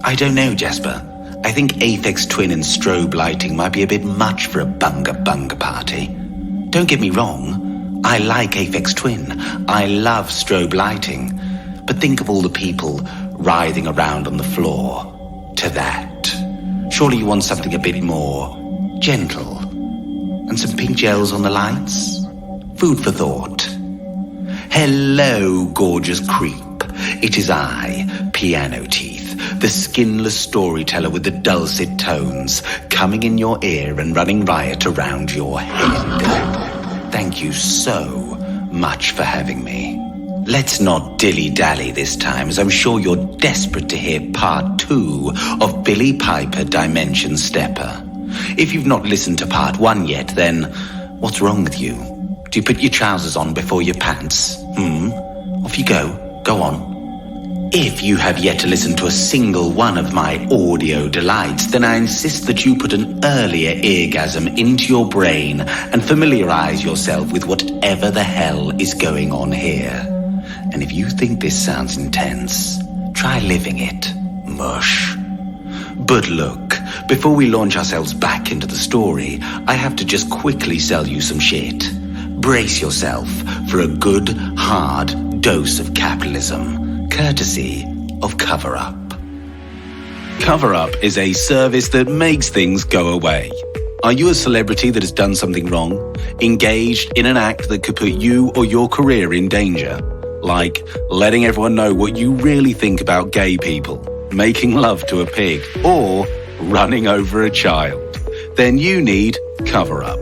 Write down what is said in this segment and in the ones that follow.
I don't know, Jasper. I think Aphex Twin and strobe lighting might be a bit much for a bunga party. Don't get me wrong, I like Aphex Twin. I love strobe lighting. But think of all the people writhing around on the floor to that. Surely you want something a bit more gentle. And some pink gels on the lights? Food for thought. Hello, gorgeous creep. It is I, Piano Teeth, the skinless storyteller with the dulcet tones, coming in your ear and running riot around your head. Thank you so much for having me. Let's not dilly-dally this time, as I'm sure you're desperate to hear part 2 of Billie Piper Dimension Stepper. If you've not listened to part 1 yet, then what's wrong with you? Do you put your trousers on before your pants? Off you go. Go on. If you have yet to listen to a single one of my audio delights, then I insist that you put an earlier eargasm into your brain and familiarize yourself with whatever the hell is going on here. And if you think this sounds intense, try living it. Mush. But look, before we launch ourselves back into the story, I have to just quickly sell you some shit. Brace yourself for a good, hard dose of capitalism, courtesy of Cover Up. Cover Up is a service that makes things go away. Are you a celebrity that has done something wrong? Engaged in an act that could put you or your career in danger? Like letting everyone know what you really think about gay people, making love to a pig, or running over a child? Then you need Cover Up.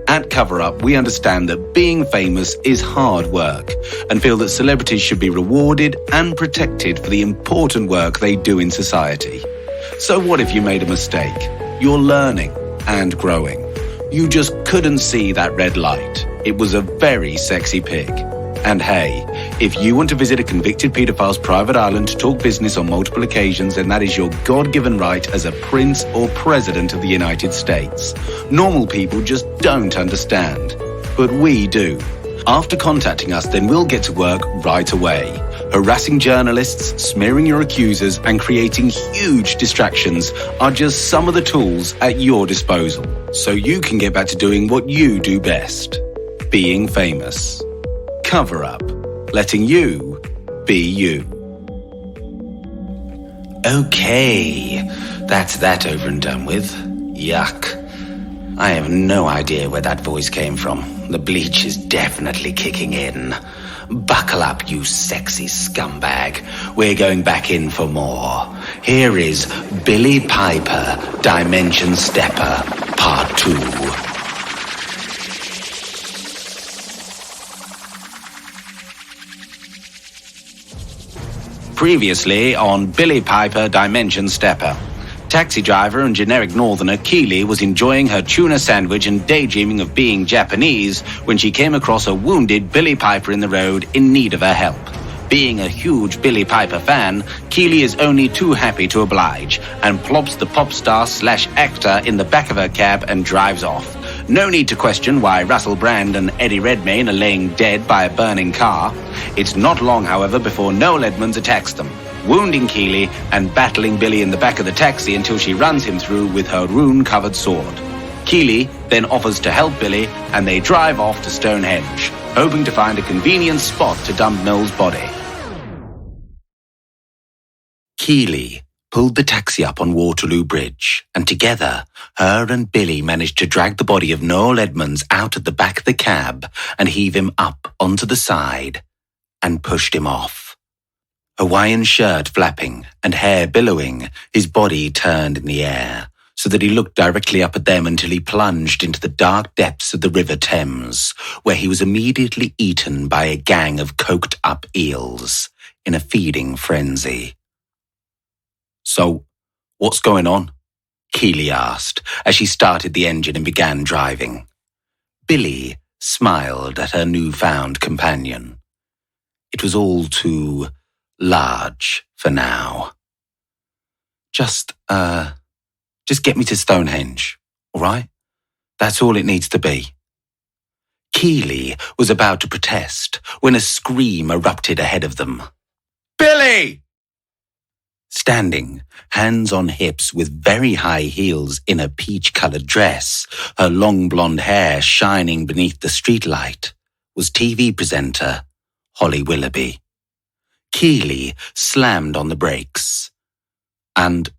At Cover Up, we understand that being famous is hard work and feel that celebrities should be rewarded and protected for the important work they do in society. So what if you made a mistake? You're learning and growing. You just couldn't see that red light. It was a very sexy pig. And hey, if you want to visit a convicted pedophile's private island to talk business on multiple occasions, then that is your God-given right as a prince or president of the United States. Normal people just don't understand. But we do. After contacting us, then we'll get to work right away. Harassing journalists, smearing your accusers, and creating huge distractions are just some of the tools at your disposal. So you can get back to doing what you do best. Being famous. Cover Up, letting you be you. Okay, that's that over and done with. Yuck. I have no idea where that voice came from. The bleach is definitely kicking in. Buckle up, you sexy scumbag. We're going back in for more. Here is Billie Piper, Dimension Stepper, Part 2. Previously on Billie Piper Dimension Stepper. Taxi driver and generic northerner Keeley was enjoying her tuna sandwich and daydreaming of being Japanese when she came across a wounded Billie Piper in the road in need of her help. Being a huge Billie Piper fan, Keeley is only too happy to oblige and plops the pop star/actor in the back of her cab and drives off. No need to question why Russell Brand and Eddie Redmayne are laying dead by a burning car. It's not long, however, before Noel Edmonds attacks them, wounding Keeley and battling Billie in the back of the taxi until she runs him through with her rune-covered sword. Keeley then offers to help Billie, and they drive off to Stonehenge, hoping to find a convenient spot to dump Noel's body. Keeley pulled the taxi up on Waterloo Bridge, and together, her and Billie managed to drag the body of Noel Edmonds out at the back of the cab and heave him up onto the side and pushed him off. Hawaiian shirt flapping and hair billowing, his body turned in the air so that he looked directly up at them until he plunged into the dark depths of the River Thames, where he was immediately eaten by a gang of coked-up eels in a feeding frenzy. So, what's going on? Keeley asked as she started the engine and began driving. Billie smiled at her newfound companion. It was all too large for now. Just get me to Stonehenge, all right? That's all it needs to be. Keeley was about to protest when a scream erupted ahead of them. Billie! Standing, hands on hips with very high heels in a peach-coloured dress, her long blonde hair shining beneath the streetlight, was TV presenter Holly Willoughby. Keeley slammed on the brakes. And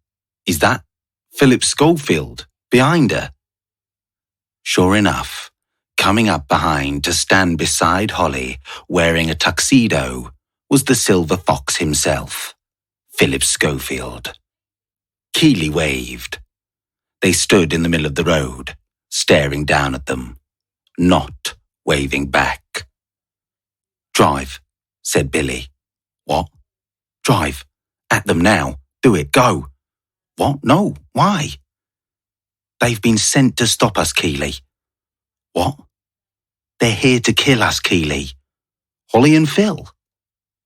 is that Philip Schofield behind her? Sure enough, coming up behind to stand beside Holly, wearing a tuxedo, was the Silver Fox himself, Philip Schofield. Keeley waved. They stood in the middle of the road, staring down at them, not waving back. "Drive," said Billy. "What?" "Drive. At them now. Do it. Go." "What? No. Why?" "They've been sent to stop us, Keeley." "What?" "They're here to kill us, Keeley. Holly and Phil."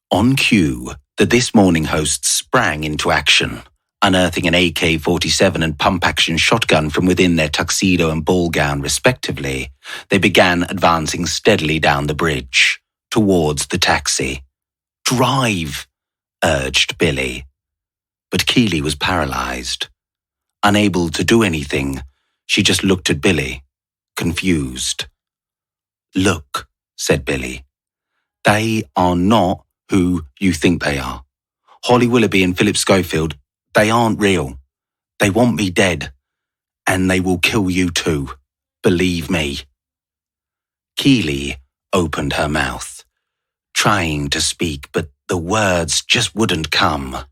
On cue, the This Morning hosts sprang into action, unearthing an AK-47 and pump-action shotgun from within their tuxedo and ball gown, respectively. They began advancing steadily down the bridge, towards the taxi. "Drive," urged Billy. But Keeley was paralyzed. Unable to do anything, she just looked at Billy, confused. "Look," said Billy. "They are not who you think they are. Holly Willoughby and Philip Schofield, they aren't real. They want me dead, and they will kill you too. Believe me." Keeley opened her mouth, trying to speak, but the words just wouldn't come.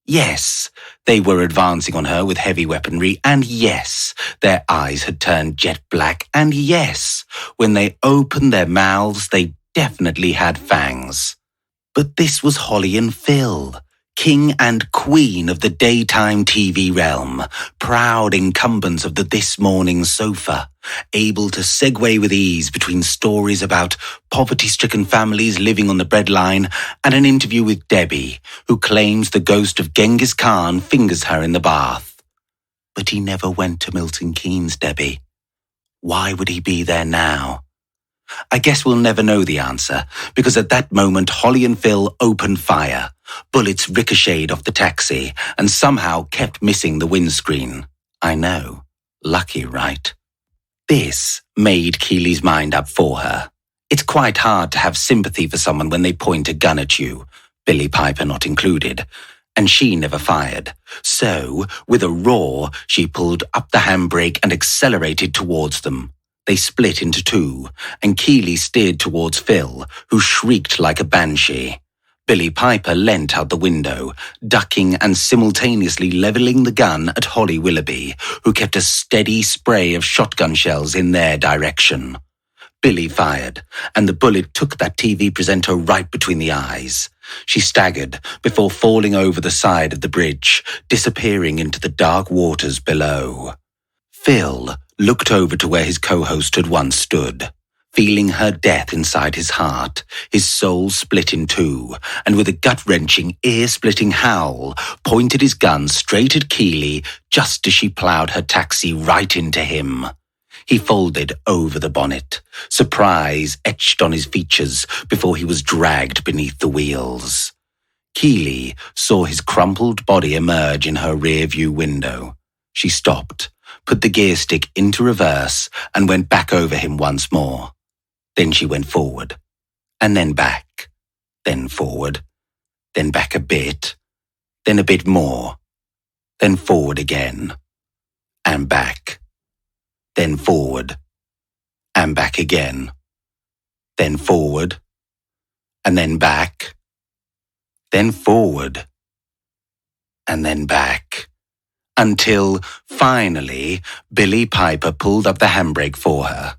Yes, they were advancing on her with heavy weaponry, and yes, their eyes had turned jet black, and yes, when they opened their mouths, they definitely had fangs. But this was Holly and Phil, king and queen of the daytime TV realm, proud incumbents of the This Morning sofa, able to segue with ease between stories about poverty-stricken families living on the breadline and an interview with Debbie, who claims the ghost of Genghis Khan fingers her in the bath. But he never went to Milton Keynes, Debbie. Why would he be there now? I guess we'll never know the answer, because at that moment Holly and Phil opened fire. Bullets ricocheted off the taxi and somehow kept missing the windscreen. I know. Lucky, right? This made Keeley's mind up for her. It's quite hard to have sympathy for someone when they point a gun at you, Billie Piper not included, and she never fired. So, with a roar, she pulled up the handbrake and accelerated towards them. They split into two, and Keeley steered towards Phil, who shrieked like a banshee. Billie Piper leant out the window, ducking and simultaneously levelling the gun at Holly Willoughby, who kept a steady spray of shotgun shells in their direction. Billy fired, and the bullet took that TV presenter right between the eyes. She staggered before falling over the side of the bridge, disappearing into the dark waters below. Phil looked over to where his co-host had once stood, feeling her death inside his heart, his soul split in two, and with a gut-wrenching, ear-splitting howl, pointed his gun straight at Keeley just as she ploughed her taxi right into him. He folded over the bonnet, surprise etched on his features before he was dragged beneath the wheels. Keeley saw his crumpled body emerge in her rear-view window. She stopped, put the gear stick into reverse, and went back over him once more. Then she went forward, and then back, then forward, then back a bit, then a bit more, then forward again, and back, then forward, and back again, then forward, and then back, then forward, and then back, until, finally, Billie Piper pulled up the handbrake for her.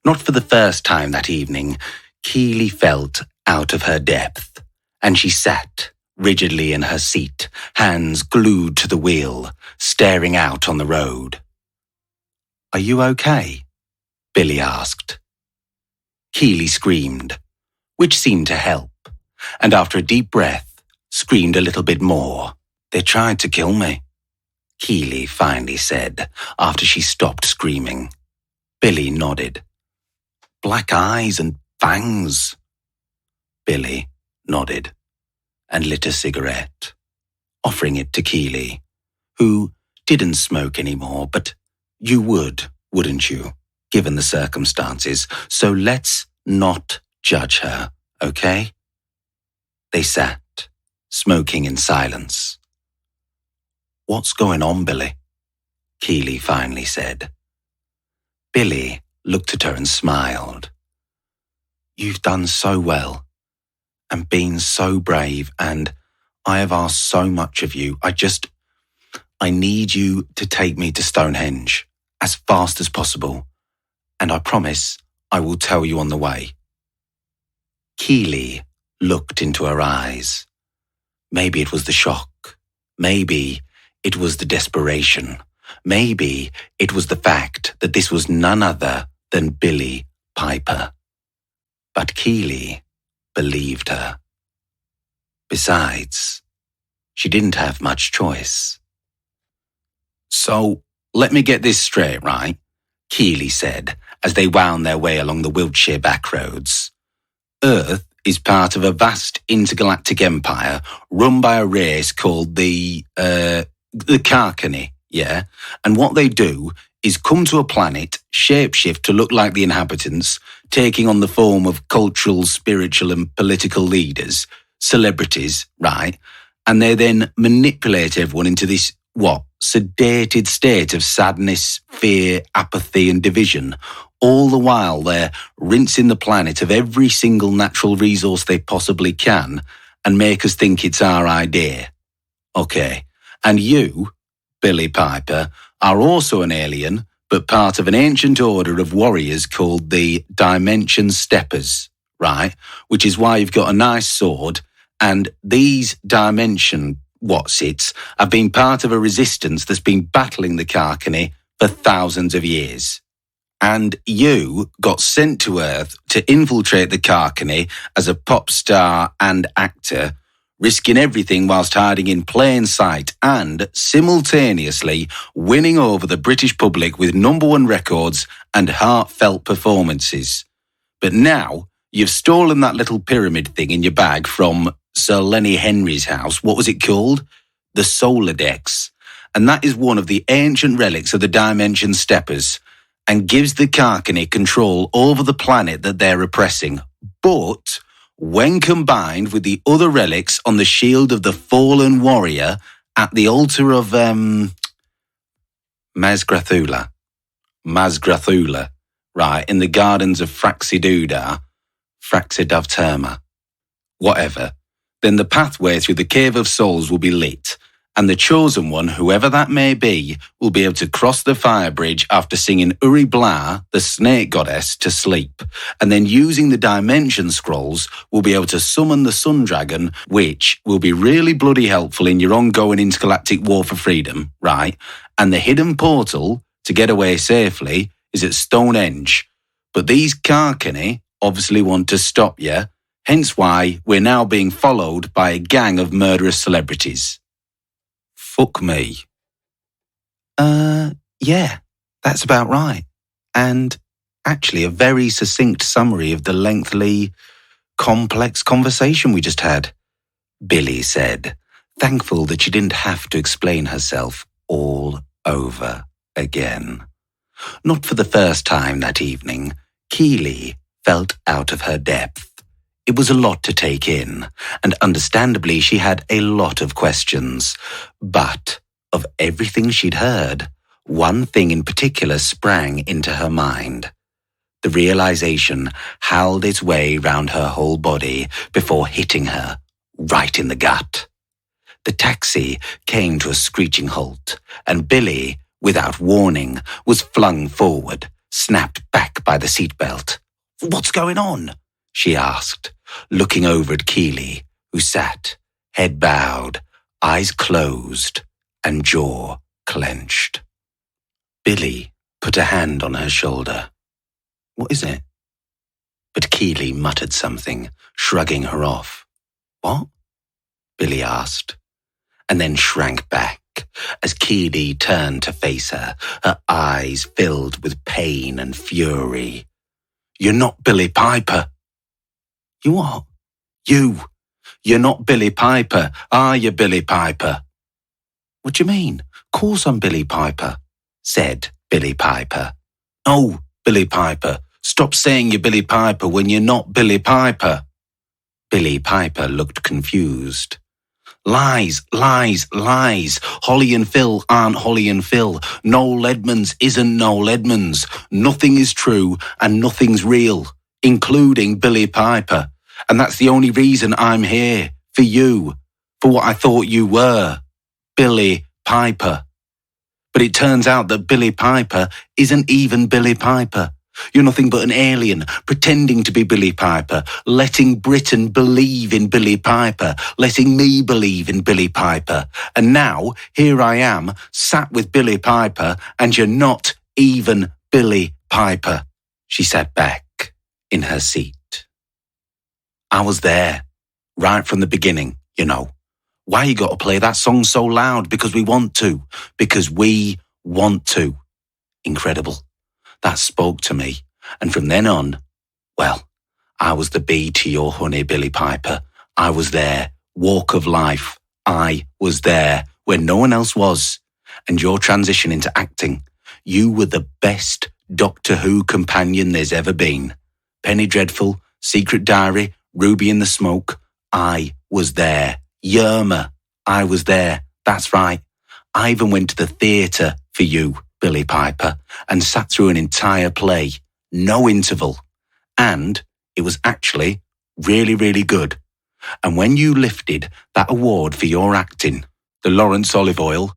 Not for the first time that evening, Keeley felt out of her depth, and she sat rigidly in her seat, hands glued to the wheel, staring out on the road. "Are you okay?" Billy asked. Keeley screamed, which seemed to help, and after a deep breath, screamed a little bit more. "They tried to kill me," Keeley finally said, after she stopped screaming. Billy nodded. "Black eyes and fangs." Billy nodded and lit a cigarette. offering it to Keeley, who didn't smoke anymore, but you would, wouldn't you, given the circumstances, so let's not judge her, okay? They sat, smoking in silence. "What's going on, Billy?" Keeley finally said. Billy looked at her and smiled. "You've done so well, and been so brave, and I have asked so much of you. I need you to take me to Stonehenge as fast as possible, and I promise I will tell you on the way." Keeley looked into her eyes. Maybe it was the shock. Maybe it was the desperation. Maybe it was the fact that this was none other than Billie Piper. But Keeley believed her. Besides, she didn't have much choice. "So, let me get this straight, right?" Keeley said as they wound their way along the Wiltshire backroads. "Earth is part of a vast intergalactic empire run by a race called the Carr, yeah? And what they do is come to a planet, shapeshift to look like the inhabitants, taking on the form of cultural, spiritual and political leaders, celebrities, right? And they then manipulate everyone into this, sedated state of sadness, fear, apathy and division. All the while they're rinsing the planet of every single natural resource they possibly can and make us think it's our idea. Okay, and you, Billie Piper, are also an alien, but part of an ancient order of warriors called the Dimension Steppers, right? Which is why you've got a nice sword, and these Dimension Whatsits have been part of a resistance that's been battling the Carr for thousands of years. And you got sent to Earth to infiltrate the Carr as a pop star and actor, risking everything whilst hiding in plain sight and simultaneously winning over the British public with #1 records and heartfelt performances. But now you've stolen that little pyramid thing in your bag from Sir Lenny Henry's house. What was it called? The Solar Dex. And that is one of the ancient relics of the Dimension Steppers and gives the Carr control over the planet that they're oppressing. But when combined with the other relics on the shield of the fallen warrior at the altar of Mazgrathula, right, in the gardens of Fraxidavterma, whatever, then the pathway through the Cave of Souls will be lit, and the chosen one, whoever that may be, will be able to cross the fire bridge after singing Uri Blah, the snake goddess, to sleep, and then using the dimension scrolls will be able to summon the sun dragon, which will be really bloody helpful in your ongoing intergalactic war for freedom, right? And the hidden portal to get away safely is at Stonehenge. But these Carr obviously want to stop you, hence why we're now being followed by a gang of murderous celebrities. Fuck me. Yeah, that's about right. And actually a very succinct summary of the lengthy, complex conversation we just had, Billie said, thankful that she didn't have to explain herself all over again. Not for the first time that evening, Keeley felt out of her depth. It was a lot to take in, and understandably she had a lot of questions. But of everything she'd heard, one thing in particular sprang into her mind. The realization howled its way round her whole body before hitting her right in the gut. The taxi came to a screeching halt, and Billie, without warning, was flung forward, snapped back by the seatbelt. "What's going on?" she asked, looking over at Keeley, who sat, head bowed, eyes closed, and jaw clenched. Billie put a hand on her shoulder. "What is it?" But Keeley muttered something, shrugging her off. "What?" Billie asked, and then shrank back as Keeley turned to face her, her eyes filled with pain and fury. "You're not Billie Piper." "You what?" You're not Billie Piper, are you, Billie Piper?" What do you mean? Course I'm Billie Piper, said Billie Piper. Oh, Billie Piper, stop saying you're Billie Piper when you're not Billie Piper. Billie Piper looked confused. Lies, lies, lies. Holly and Phil aren't Holly and Phil. Noel Edmonds isn't Noel Edmonds. Nothing is true and nothing's real, including Billie Piper. And that's the only reason I'm here, for you, for what I thought you were, Billie Piper. But it turns out that Billie Piper isn't even Billie Piper. You're nothing but an alien, pretending to be Billie Piper, letting Britain believe in Billie Piper, letting me believe in Billie Piper. And now, here I am, sat with Billie Piper, and you're not even Billie Piper. She sat back in her seat. I was there, right from the beginning, you know. Why you got to play that song so loud? Because we want to. Because we want to. Incredible. That spoke to me. And from then on, well, I was the bee to your honey, Billie Piper. I was there. Walk of life. I was there when no one else was. And your transition into acting, you were the best Doctor Who companion there's ever been. Penny Dreadful, Secret Diary, Ruby in the Smoke. I was there. Yerma, I was there. That's right. I even went to the theatre for you, Billie Piper, and sat through an entire play, no interval. And it was actually really, really good. And when you lifted that award for your acting, the Lawrence Olive Oil,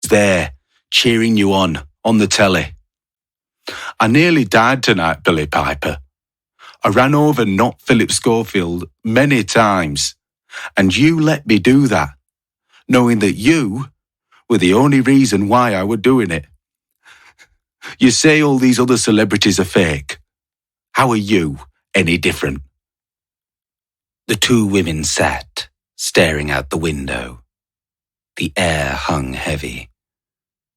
was there, cheering you on the telly. I nearly died tonight, Billie Piper. I ran over not Philip Schofield many times, and you let me do that, knowing that you were the only reason why I were doing it. You say all these other celebrities are fake. How are you any different? The two women sat, staring out the window. The air hung heavy,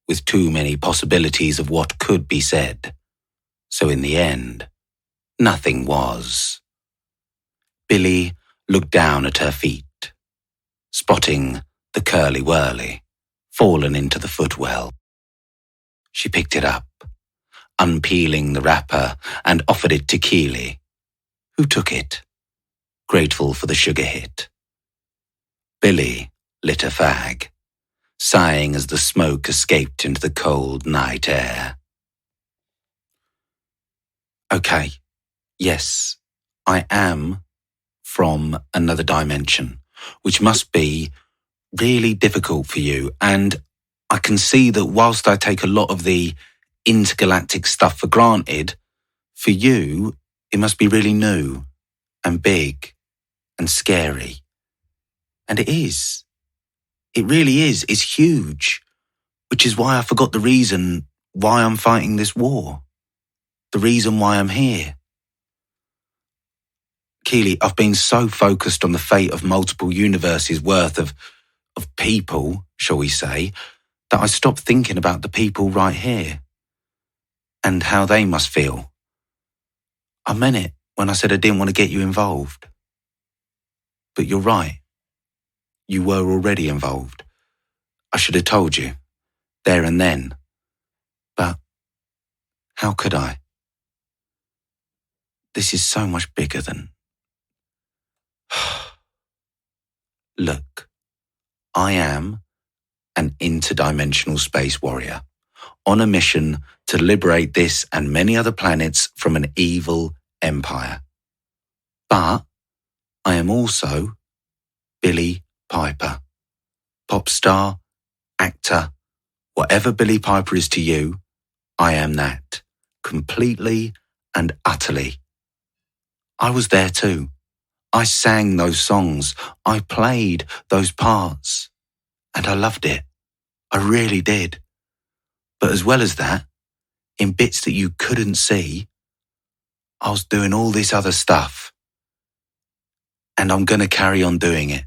with too many possibilities of what could be said. So in the end, nothing was. Billie looked down at her feet, spotting the curly-whirly fallen into the footwell. She picked it up, unpeeling the wrapper, and offered it to Keeley, who took it, grateful for the sugar hit. Billie lit a fag, sighing as the smoke escaped into the cold night air. Okay, yes, I am from another dimension, which must be really difficult for you. And I can see that whilst I take a lot of the intergalactic stuff for granted, for you, it must be really new and big and scary. And it is. It really is. It's huge, which is why I forgot the reason why I'm fighting this war. The reason why I'm here. Keeley, I've been so focused on the fate of multiple universes worth of people, shall we say, that I stopped thinking about the people right here and how they must feel. I meant it when I said I didn't want to get you involved. But you're right. You were already involved. I should have told you, there and then. But how could I? This is so much bigger than... Look, I am an interdimensional space warrior on a mission to liberate this and many other planets from an evil empire. But I am also Billie Piper, pop star, actor, whatever Billie Piper is to you, I am that, completely and utterly. I was there too. I sang those songs. I played those parts. And I loved it. I really did. But as well as that, in bits that you couldn't see, I was doing all this other stuff. And I'm going to carry on doing it.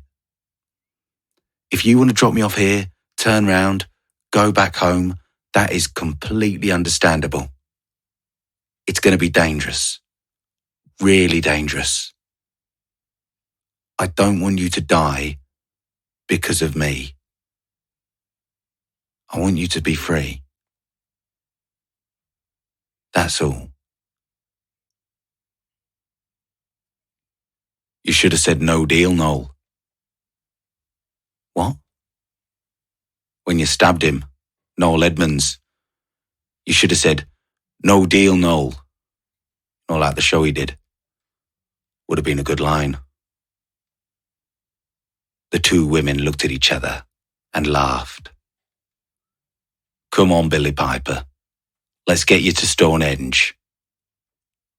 If you want to drop me off here, turn round, go back home, that is completely understandable. It's going to be dangerous. Really dangerous. I don't want you to die because of me. I want you to be free. That's all. You should have said no deal, Noel. What? When you stabbed him, Noel Edmonds, you should have said, no deal, Noel. Not like the show he did. Would have been a good line. The two women looked at each other and laughed. Come on, Billie Piper. Let's get you to Stonehenge.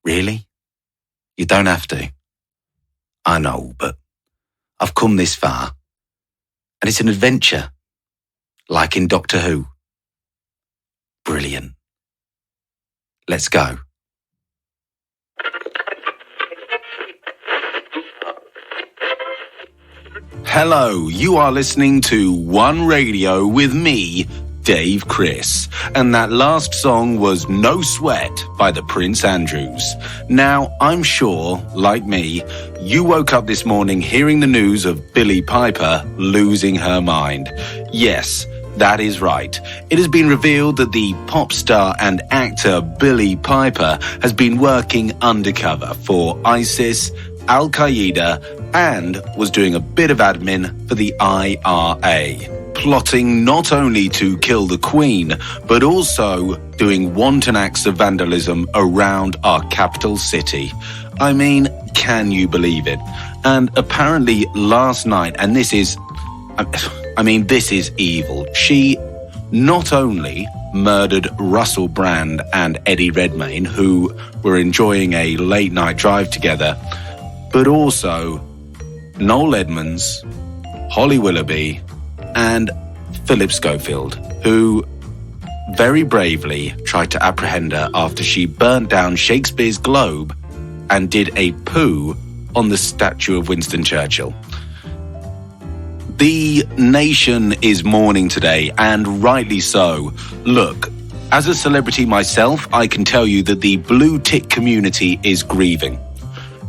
Really? You don't have to. I know, but I've come this far. And it's an adventure. Like in Doctor Who. Brilliant. Let's go. Hello, you are listening to One Radio with me, Dave Chris, and that last song was No Sweat by the Prince Andrews. Now, I'm sure, like me, you woke up this morning hearing the news of Billie Piper losing her mind. Yes, that is right. It has been revealed that the pop star and actor Billie Piper has been working undercover for ISIS, Al-Qaeda, and was doing a bit of admin for the IRA, plotting not only to kill the Queen, but also doing wanton acts of vandalism around our capital city. I mean, can you believe it? And apparently last night, and this is evil, she not only murdered Russell Brand and Eddie Redmayne, who were enjoying a late night drive together, but also Noel Edmonds, Holly Willoughby, and Philip Schofield, who very bravely tried to apprehend her after she burnt down Shakespeare's Globe and did a poo on the statue of Winston Churchill. The nation is mourning today, and rightly so. Look, as a celebrity myself, I can tell you that the blue tick community is grieving.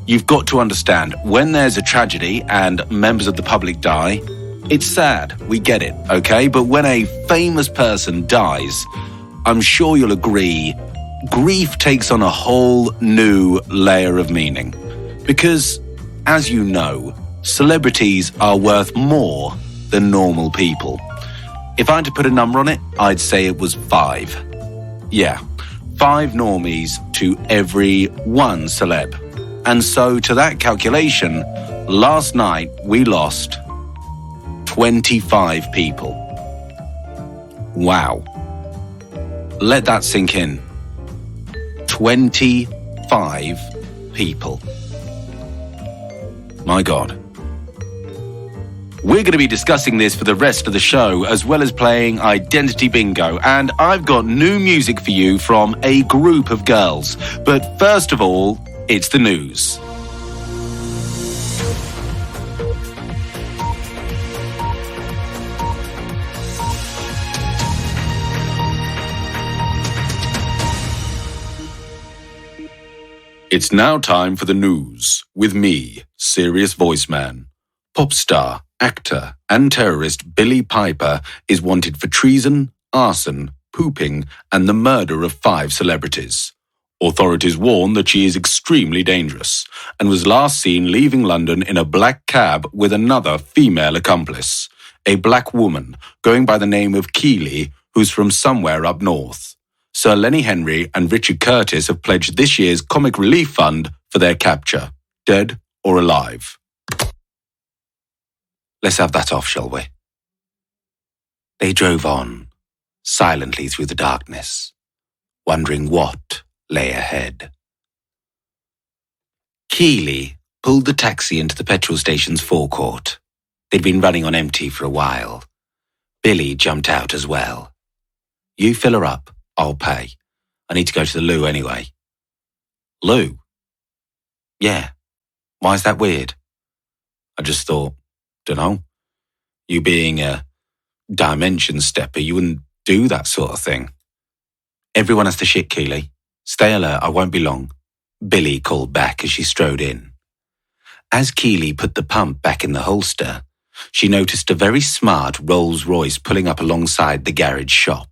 You've got to understand, when there's a tragedy and members of the public die, it's sad, we get it, okay? But when a famous person dies, I'm sure you'll agree, grief takes on a whole new layer of meaning. Because, as you know, celebrities are worth more than normal people. If I had to put a number on it, I'd say it was 5. Yeah, 5 normies to every 1 celeb. And so to that calculation, last night we lost 25 people. Wow. Let that sink in. 25 people. My God. We're going to be discussing this for the rest of the show, as well as playing Identity Bingo, and I've got new music for you from a group of girls. But first of all, it's the news. It's now time for the news with me, Serious Voice Man. Pop star, actor, and terrorist Billie Piper is wanted for treason, arson, pooping, and the murder of 5 celebrities. Authorities warn that she is extremely dangerous and was last seen leaving London in a black cab with another female accomplice, a black woman going by the name of Keeley, who's from somewhere up north. Sir Lenny Henry and Richard Curtis have pledged this year's Comic Relief Fund for their capture, dead or alive. Let's have that off, shall we? They drove on, silently through the darkness, wondering what lay ahead. Keeley pulled the taxi into the petrol station's forecourt. They'd been running on empty for a while. Billy jumped out as well. You fill her up, I'll pay. I need to go to the loo anyway. Loo? Yeah. Why is that weird? I just thought, dunno. You being a dimension stepper, you wouldn't do that sort of thing. Everyone has to shit, Keeley. Stay alert, I won't be long. Billy called back as she strode in. As Keeley put the pump back in the holster, she noticed a very smart Rolls-Royce pulling up alongside the garage shop.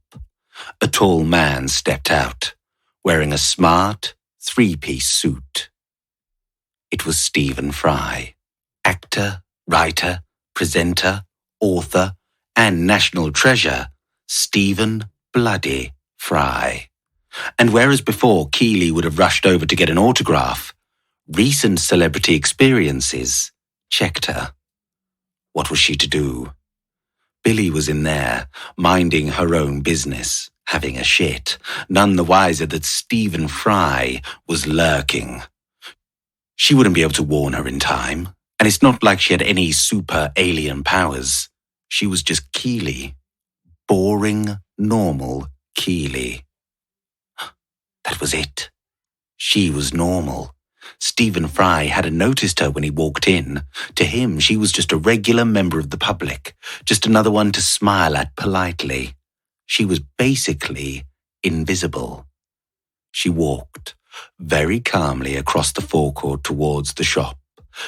A tall man stepped out, wearing a smart, three-piece suit. It was Stephen Fry, actor, writer, presenter, author, and national treasure, Stephen Bloody Fry. And whereas before Keeley would have rushed over to get an autograph, recent celebrity experiences checked her. What was she to do? Billie was in there, minding her own business, having a shit, none the wiser that Stephen Fry was lurking. She wouldn't be able to warn her in time, and it's not like she had any super alien powers. She was just Keeley. Boring, normal Keeley. That was it. She was normal. Stephen Fry hadn't noticed her when he walked in. To him, she was just a regular member of the public, just another one to smile at politely. She was basically invisible. She walked very calmly across the forecourt towards the shop,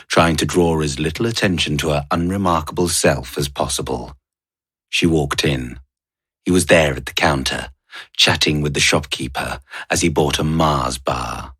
trying to draw as little attention to her unremarkable self as possible. She walked in. He was there at the counter, chatting with the shopkeeper as he bought a Mars bar.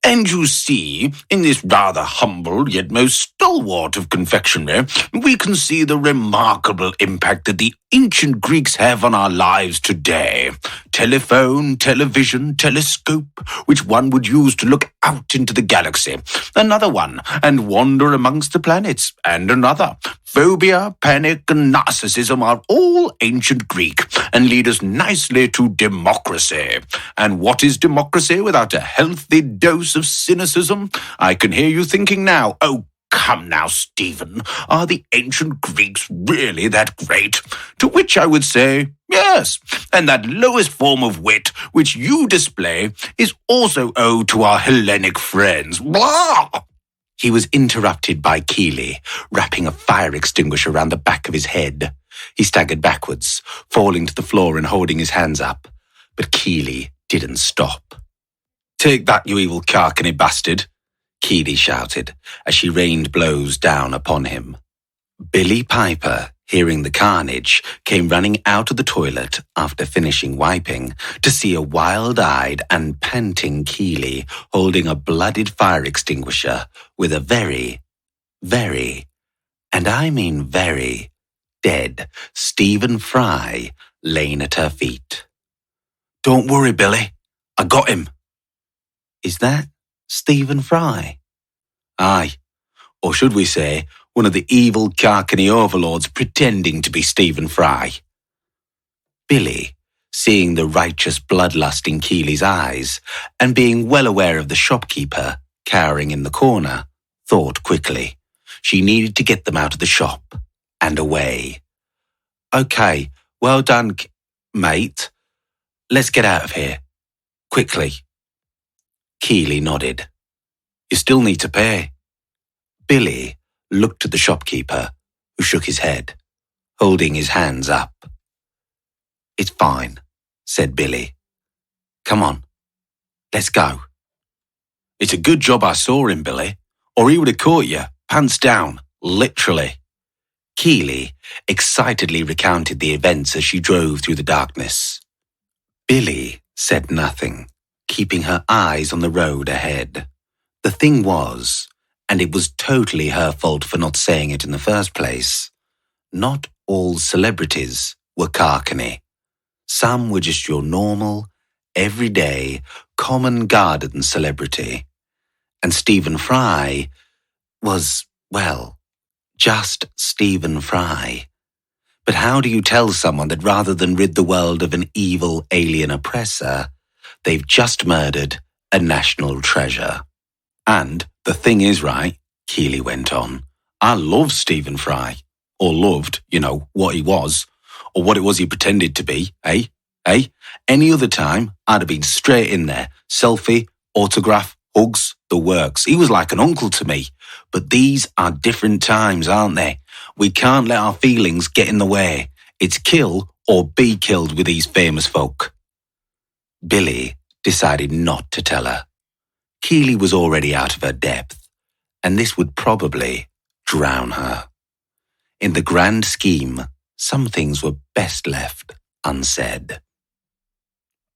And you see, in this rather humble yet most stalwart of confectionery, we can see the remarkable impact that the ancient Greeks have on our lives today. Telephone, television, telescope, which one would use to look out into the galaxy. Another one, and wander amongst the planets. And another. Phobia, panic, and narcissism are all ancient Greek and lead us nicely to democracy. And what is democracy without a healthy dose of cynicism? I can hear you thinking now, oh, come now, Stephen, are the ancient Greeks really that great? To which I would say, yes, and that lowest form of wit which you display is also owed to our Hellenic friends. Blah! He was interrupted by Keeley, wrapping a fire extinguisher around the back of his head. He staggered backwards, falling to the floor and holding his hands up. But Keeley didn't stop. Take that, you evil Carkany bastard, Keeley shouted as she rained blows down upon him. Billie Piper, hearing the carnage, came running out of the toilet after finishing wiping to see a wild-eyed and panting Keeley holding a blooded fire extinguisher with a very, and I mean very, dead Stephen Fry laying at her feet. Don't worry, Billie. I got him. Is that Stephen Fry? Aye. Or should we say, one of the evil Carkany overlords pretending to be Stephen Fry. Billie, seeing the righteous bloodlust in Keeley's eyes, and being well aware of the shopkeeper cowering in the corner, thought quickly. She needed to get them out of the shop and away. Okay, well done, mate. Let's get out of here. Quickly. Keeley nodded. You still need to pay. Billie looked at the shopkeeper, who shook his head, holding his hands up. It's fine, said Billie. Come on, let's go. It's a good job I saw him, Billie, or he would have caught you, pants down, literally. Keeley excitedly recounted the events as she drove through the darkness. Billie said nothing, keeping her eyes on the road ahead. The thing was, and it was totally her fault for not saying it in the first place, not all celebrities were Carkany. Some were just your normal, everyday, common garden celebrity. And Stephen Fry was, well, just Stephen Fry. But how do you tell someone that rather than rid the world of an evil alien oppressor, they've just murdered a national treasure? And the thing is, right, Keeley went on, I love Stephen Fry. Or loved, what he was. Or what it was he pretended to be, eh? Any other time, I'd have been straight in there. Selfie, autograph, hugs, the works. He was like an uncle to me. But these are different times, aren't they? We can't let our feelings get in the way. It's kill or be killed with these famous folk. Billie decided not to tell her. Keeley was already out of her depth, and this would probably drown her. In the grand scheme, some things were best left unsaid.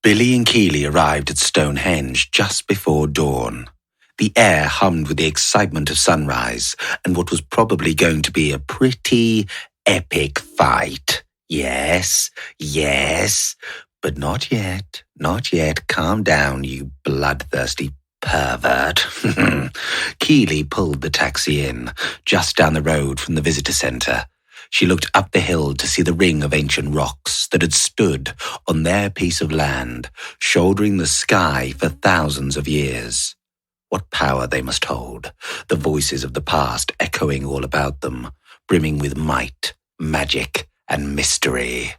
Billie and Keeley arrived at Stonehenge just before dawn. The air hummed with the excitement of sunrise and what was probably going to be a pretty epic fight. Yes, but not yet, not yet. Calm down, you bloodthirsty pervert. Keeley pulled the taxi in, just down the road from the visitor centre. She looked up the hill to see the ring of ancient rocks that had stood on their piece of land, shouldering the sky for thousands of years. What power they must hold, the voices of the past echoing all about them, brimming with might, magic, and mystery.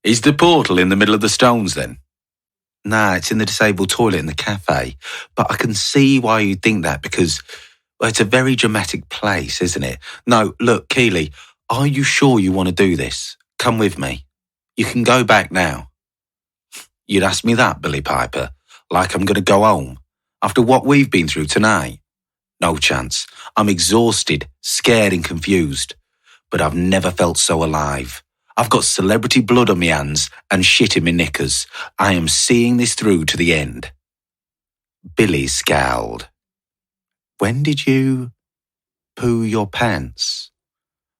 Is the portal in the middle of the stones, then? Nah, it's in the disabled toilet in the cafe. But I can see why you'd think that, because it's a very dramatic place, isn't it? No, look, Keeley, are you sure you want to do this? Come with me. You can go back now. You'd ask me that, Billie Piper, like I'm going to go home. After what we've been through tonight? No chance. I'm exhausted, scared and confused. But I've never felt so alive. I've got celebrity blood on my hands and shit in my knickers. I am seeing this through to the end. Billie scowled. When did you poo your pants?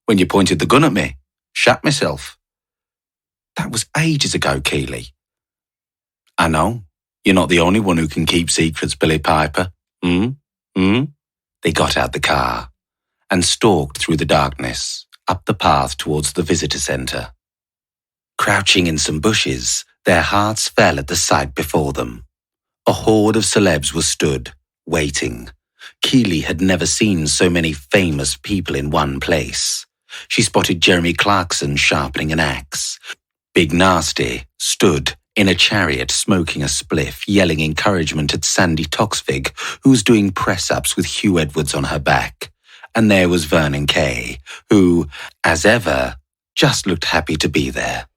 When you pointed the gun at me. Shat myself. That was ages ago, Keeley. I know. You're not the only one who can keep secrets, Billie Piper. They got out the car and stalked through the darkness, up the path towards the visitor centre. Crouching in some bushes, their hearts fell at the sight before them. A horde of celebs was stood, waiting. Keeley had never seen so many famous people in one place. She spotted Jeremy Clarkson sharpening an axe. Big Nasty stood in a chariot smoking a spliff, yelling encouragement at Sandi Toksvig, who was doing press-ups with Hugh Edwards on her back. And there was Vernon Kay, who, as ever, just looked happy to be there.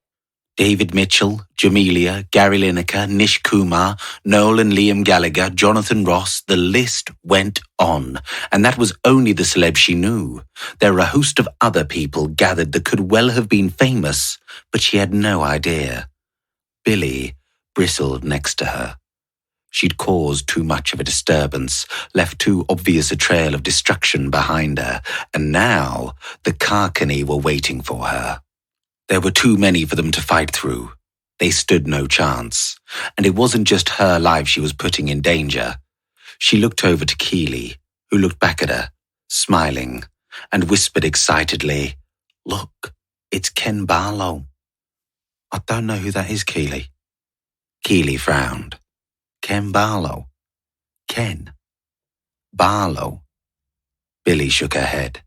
David Mitchell, Jamelia, Gary Lineker, Nish Kumar, Noel and Liam Gallagher, Jonathan Ross, the list went on. And that was only the celebs she knew. There were a host of other people gathered that could well have been famous, but she had no idea. Billie bristled next to her. She'd caused too much of a disturbance, left too obvious a trail of destruction behind her, and now the Carcany were waiting for her. There were too many for them to fight through. They stood no chance, and it wasn't just her life she was putting in danger. She looked over to Keeley, who looked back at her, smiling, and whispered excitedly, "Look, it's Ken Barlow." "I don't know who that is, Keeley." Keeley frowned. "Ken Barlow? Ken? Barlow?" Billie shook her head.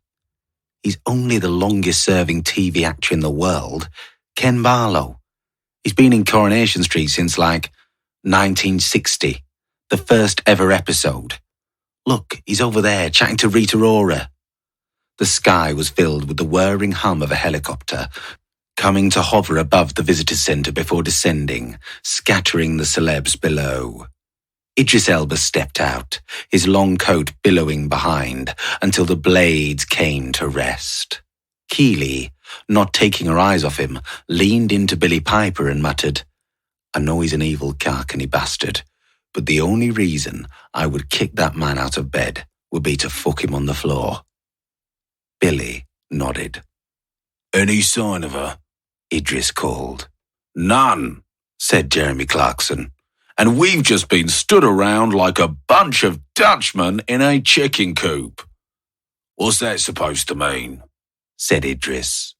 "He's only the longest-serving TV actor in the world. Ken Barlow. He's been in Coronation Street since, 1960, the first ever episode. Look, he's over there chatting to Rita Ora." The sky was filled with the whirring hum of a helicopter, coming to hover above the visitor centre before descending, scattering the celebs below. Idris Elba stepped out, his long coat billowing behind, until the blades came to rest. Keeley, not taking her eyes off him, leaned into Billie Piper and muttered, "I know he's an evil Carcany bastard, but the only reason I would kick that man out of bed would be to fuck him on the floor." Billie nodded. "Any sign of her?" Idris called. "None," said Jeremy Clarkson. "And we've just been stood around like a bunch of Dutchmen in a chicken coop." "What's that supposed to mean?" said Idris.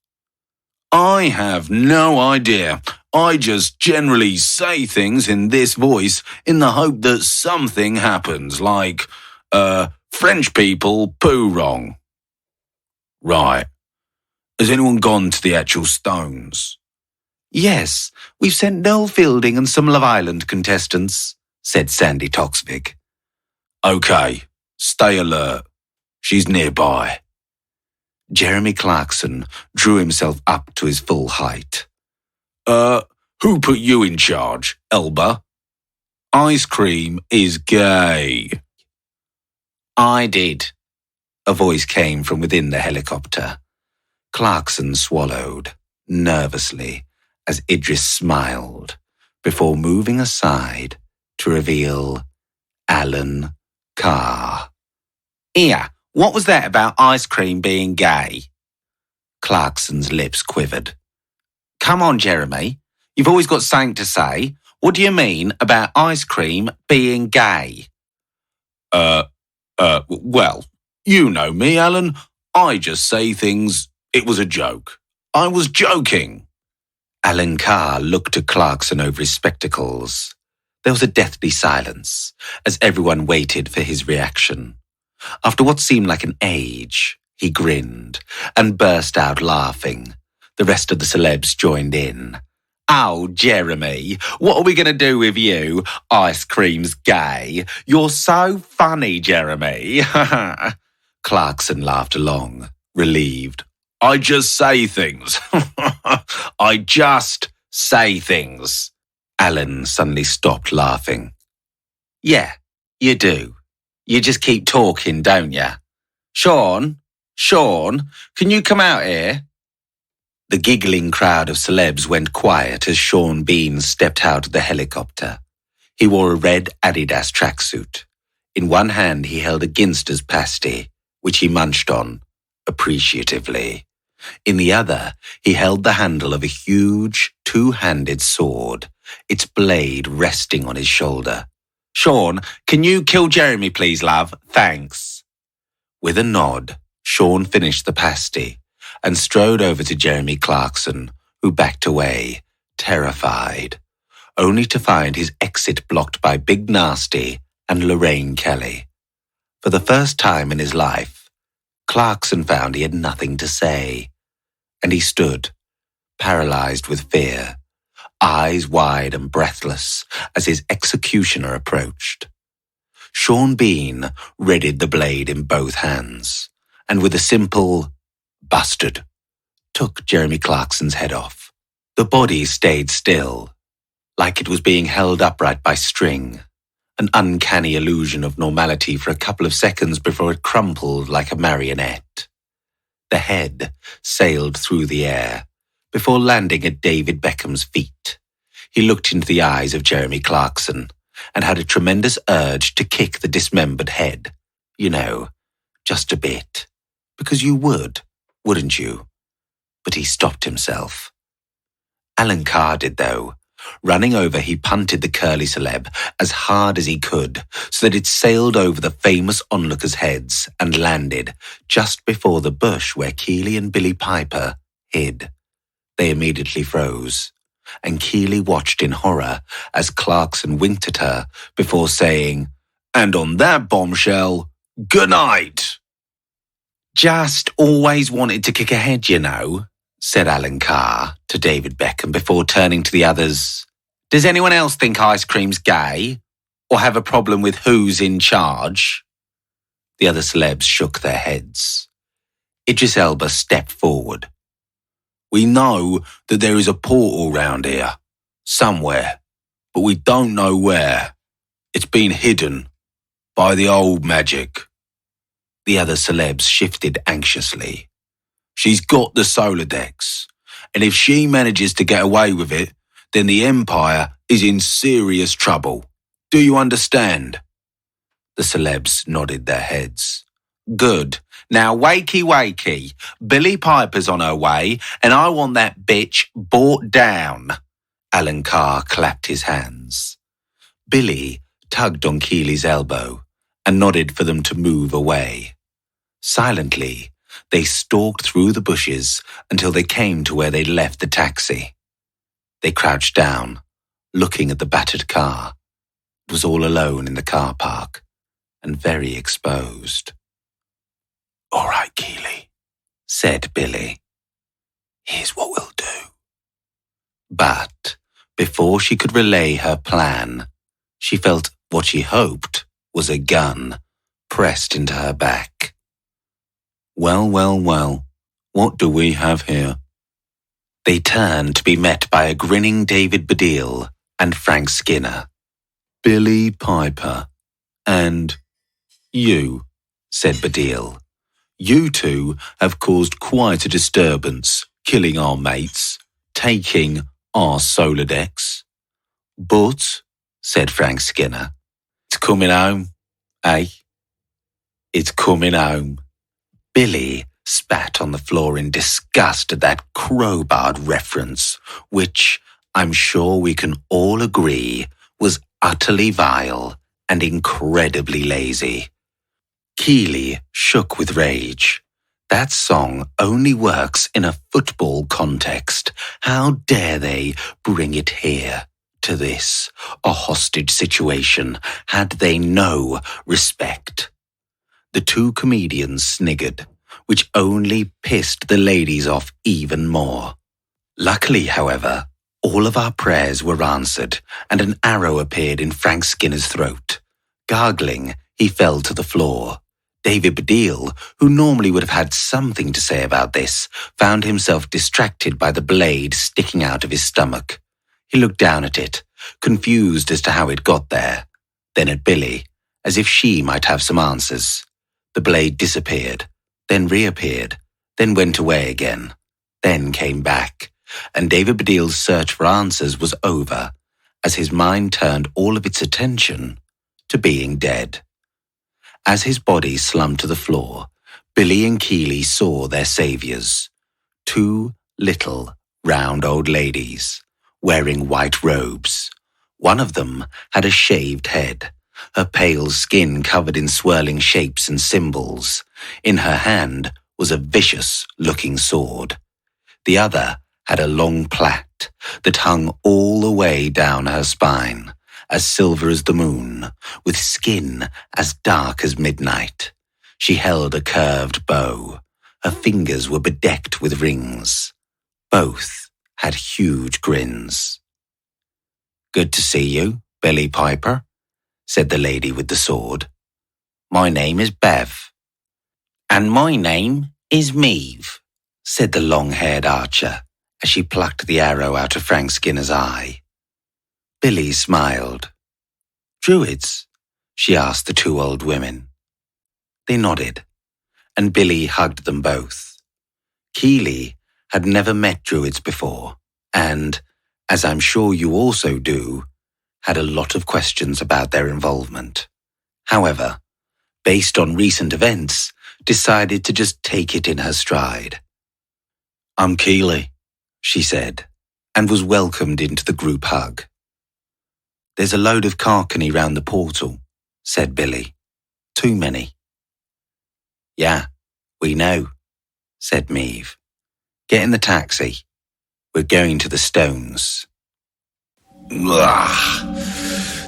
"I have no idea. I just generally say things in this voice in the hope that something happens, like, French people poo wrong." "Right. Has anyone gone to the actual stones?" "Yes, we've sent Noel Fielding and some Love Island contestants," said Sandi Toksvig. "Okay, stay alert. She's nearby." Jeremy Clarkson drew himself up to his full height. Who put you in charge, Elba? Ice cream is gay." "I did," a voice came from within the helicopter. Clarkson swallowed, nervously, as Idris smiled, before moving aside to reveal Alan Carr. Here, what was that about ice cream being gay? Clarkson's lips quivered. Come on, Jeremy. You've always got something to say. What do you mean about ice cream being gay? Well, you know me, Alan. I just say things. It was a joke. I was joking. Alan Carr looked at Clarkson over his spectacles. There was a deathly silence as everyone waited for his reaction. After what seemed like an age, he grinned and burst out laughing. The rest of the celebs joined in. Oh, Jeremy, what are we going to do with you? Ice cream's gay. You're so funny, Jeremy. Clarkson laughed along, relieved. I just say things. I just say things. Alan suddenly stopped laughing. Yeah, you do. You just keep talking, don't you? Sean, can you come out here? The giggling crowd of celebs went quiet as Sean Bean stepped out of the helicopter. He wore a red Adidas tracksuit. In one hand he held a Ginster's pasty, which he munched on, appreciatively. In the other, he held the handle of a huge, two-handed sword, its blade resting on his shoulder. Sean, can you kill Jeremy, please, love? Thanks. With a nod, Sean finished the pasty and strode over to Jeremy Clarkson, who backed away, terrified, only to find his exit blocked by Big Nasty and Lorraine Kelly. For the first time in his life, Clarkson found he had nothing to say, and he stood, paralyzed with fear, eyes wide and breathless as his executioner approached. Sean Bean readied the blade in both hands, and with a simple "Bastard," took Jeremy Clarkson's head off. The body stayed still, like it was being held upright by string, an uncanny illusion of normality for a couple of seconds before it crumpled like a marionette. The head sailed through the air before landing at David Beckham's feet. He looked into the eyes of Jeremy Clarkson and had a tremendous urge to kick the dismembered head. You know, just a bit. Because you would, wouldn't you? But he stopped himself. Alan Carr did, though. Running over, he punted the curly celeb as hard as he could so that it sailed over the famous onlookers' heads and landed just before the bush where Keeley and Billie Piper hid. They immediately froze, and Keeley watched in horror as Clarkson winked at her before saying, "And on that bombshell, good night." Just always wanted to kick ahead, you know, said Alan Carr to David Beckham before turning to the others. Does anyone else think ice cream's gay? Or have a problem with who's in charge? The other celebs shook their heads. Idris Elba stepped forward. We know that there is a portal round here, somewhere, but we don't know where. It's been hidden by the old magic. The other celebs shifted anxiously. She's got the solar decks, and if she manages to get away with it, then the Empire is in serious trouble. Do you understand? The celebs nodded their heads. Good. Now wakey. Billie Piper's on her way, and I want that bitch brought down. Alan Carr clapped his hands. Billie tugged on Keeley's elbow and nodded for them to move away. Silently, they stalked through the bushes until they came to where they'd left the taxi. They crouched down, looking at the battered car. It was all alone in the car park and very exposed. All right, Keeley, said Billie. Here's what we'll do. But before she could relay her plan, she felt what she hoped was a gun pressed into her back. Well, what do we have here? They turned to be met by a grinning David Baddiel and Frank Skinner. Billie Piper. And you, said Baddiel. You two have caused quite a disturbance, killing our mates, taking our solar decks. But, said Frank Skinner, it's coming home, eh? It's coming home. Billy spat on the floor in disgust at that crowbarred reference, which I'm sure we can all agree was utterly vile and incredibly lazy. Keeley shook with rage. That song only works in a football context. How dare they bring it here, to this, a hostage situation? Had they no respect? The two comedians sniggered, which only pissed the ladies off even more. Luckily, however, all of our prayers were answered, and an arrow appeared in Frank Skinner's throat. Gargling, he fell to the floor. David Baddiel, who normally would have had something to say about this, found himself distracted by the blade sticking out of his stomach. He looked down at it, confused as to how it got there, then at Billy, as if she might have some answers. The blade disappeared, then reappeared, then went away again, then came back, and David Baddiel's search for answers was over, as his mind turned all of its attention to being dead. As his body slumped to the floor, Billy and Keeley saw their saviors, two little, round old ladies, wearing white robes. One of them had a shaved head, her pale skin covered in swirling shapes and symbols. In her hand was a vicious-looking sword. The other had a long plait that hung all the way down her spine, as silver as the moon, with skin as dark as midnight. She held a curved bow. Her fingers were bedecked with rings. Both had huge grins. "Good to see you, Billie Piper," said the lady with the sword. "My name is Bev." "And my name is Meave," said the long-haired archer, as she plucked the arrow out of Frank Skinner's eye. Billy smiled. "Druids?" she asked the two old women. They nodded, and Billy hugged them both. Keeley had never met Druids before, and, as I'm sure you also do, had a lot of questions about their involvement. However, based on recent events, decided to just take it in her stride. "I'm Keeley," she said, and was welcomed into the group hug. "There's a load of carcany round the portal," said Billy. "Too many." "Yeah, we know," said Meave. "Get in the taxi. We're going to the stones." Ugh.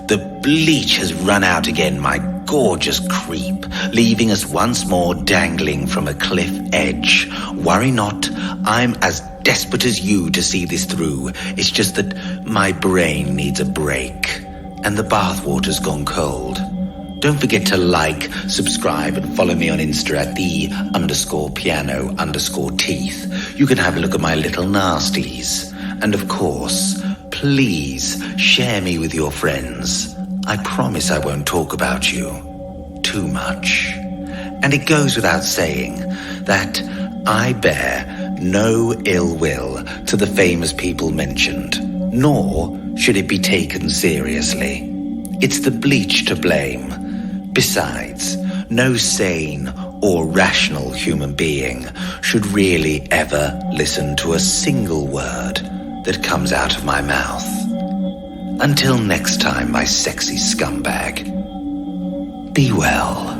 The bleach has run out again, my gorgeous creep, leaving us once more dangling from a cliff edge. Worry not, I'm as desperate as you to see this through. It's just that my brain needs a break, and the bathwater's gone cold. Don't forget to like, subscribe, and follow me on Insta at _piano_teeth. You can have a look at my little nasties. And of course, please share me with your friends. I promise I won't talk about you too much. And it goes without saying that I bear no ill will to the famous people mentioned, nor should it be taken seriously. It's the bleach to blame. Besides, no sane or rational human being should really ever listen to a single word that comes out of my mouth. Until next time, my sexy scumbag, be well.